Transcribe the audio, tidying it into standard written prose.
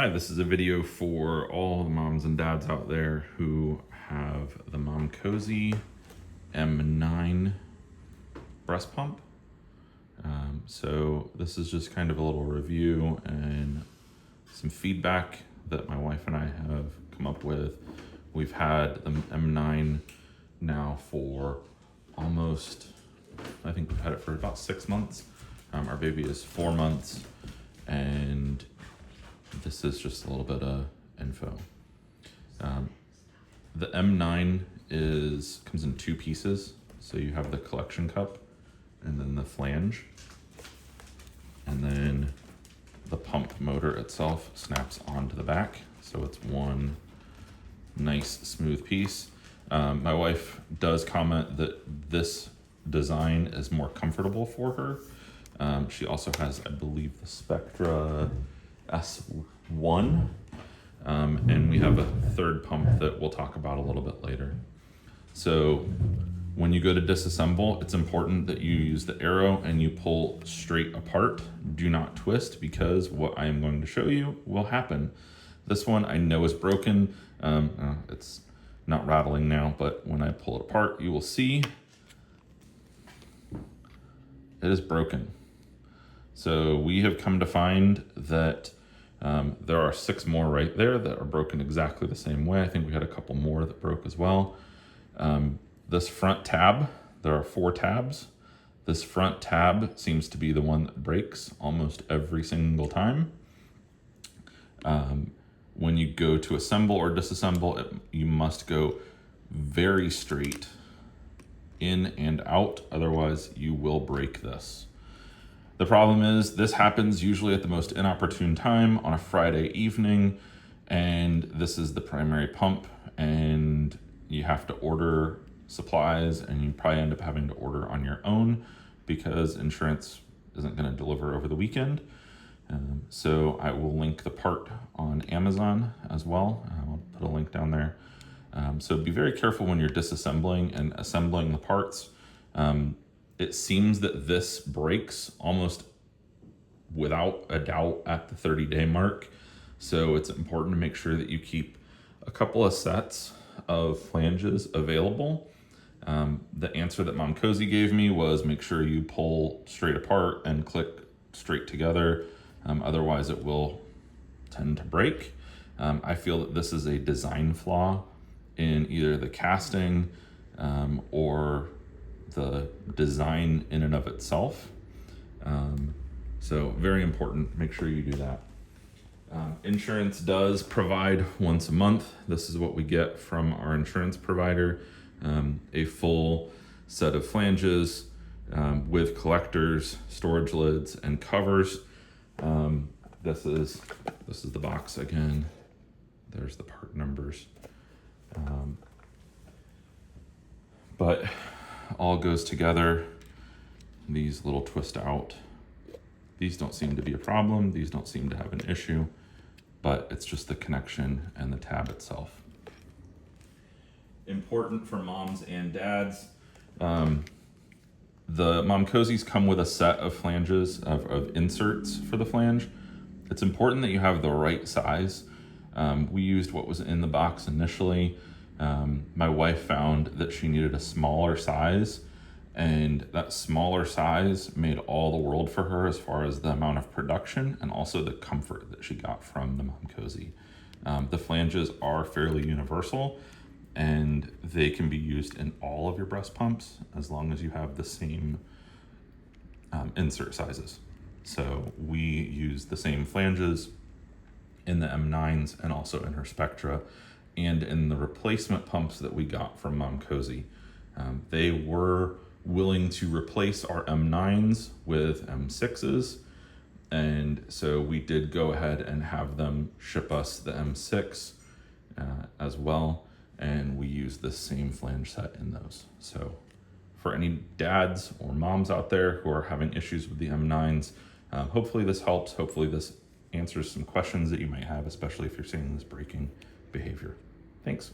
Hi, this is a video for all the moms and dads out there who have the Momcozy M9 Breast Pump. So this is just kind of a little review and some feedback that my wife and I have come up with. We've had the M9 now for almost, I think we've had it for about 6 months. Our baby is 4 months, and this is just a little bit of info. The M9 comes in 2 pieces. So you have the collection cup and then the flange. And then the pump motor itself snaps onto the back. So it's one nice smooth piece. My wife does comment that this design is more comfortable for her. She also has, I believe, the Spectra S1, and we have a third pump that we'll talk about a little bit later. So when you go to disassemble, it's important that you use the arrow and you pull straight apart. Do not twist, because what I am going to show you will happen. This one I know is broken. It's not rattling now, but when I pull it apart, you will see it is broken. So we have come to find that there are 6 more right there that are broken exactly the same way. I think we had a couple more that broke as well. This front tab, there are 4 tabs. This front tab seems to be the one that breaks almost every single time. When you go to assemble or disassemble, you must go very straight in and out, otherwise you will break this. The problem is this happens usually at the most inopportune time on a Friday evening, and this is the primary pump, and you have to order supplies, and you probably end up having to order on your own because insurance isn't going to deliver over the weekend. So I will link the part on Amazon as well. I'll put a link down there. So be very careful when you're disassembling and assembling the parts. It seems that this breaks almost without a doubt at the 30-day mark. So it's important to make sure that you keep a couple of sets of flanges available. The answer that Momcozy gave me was make sure you pull straight apart and click straight together. Otherwise it will tend to break. I feel that this is a design flaw in either the casting or the design in and of itself. So very important, make sure you do that. Insurance does provide once a month. This is what we get from our insurance provider, a full set of flanges with collectors, storage lids, and covers. This is the box again. There's the part numbers. But all goes together. These little twist out. These don't seem to be a problem. These don't seem to have an issue, but it's just the connection and the tab itself. Important for moms and dads. The Momcozys come with a set of flanges, of inserts for the flange. It's important that you have the right size. We used what was in the box initially. My wife found that she needed a smaller size, and that smaller size made all the world for her as far as the amount of production and also the comfort that she got from the Momcozy. The flanges are fairly universal, and they can be used in all of your breast pumps as long as you have the same insert sizes. So we use the same flanges in the M9s and also in her Spectra and in the replacement pumps that we got from Momcozy. They were willing to replace our M9s with M6s, and so we did go ahead and have them ship us the M6 as well, and we use the same flange set in those. So for any dads or moms out there who are having issues with the M9s, hopefully this helps. Hopefully this answers some questions that you might have, especially if you're seeing this breaking behavior. Thanks.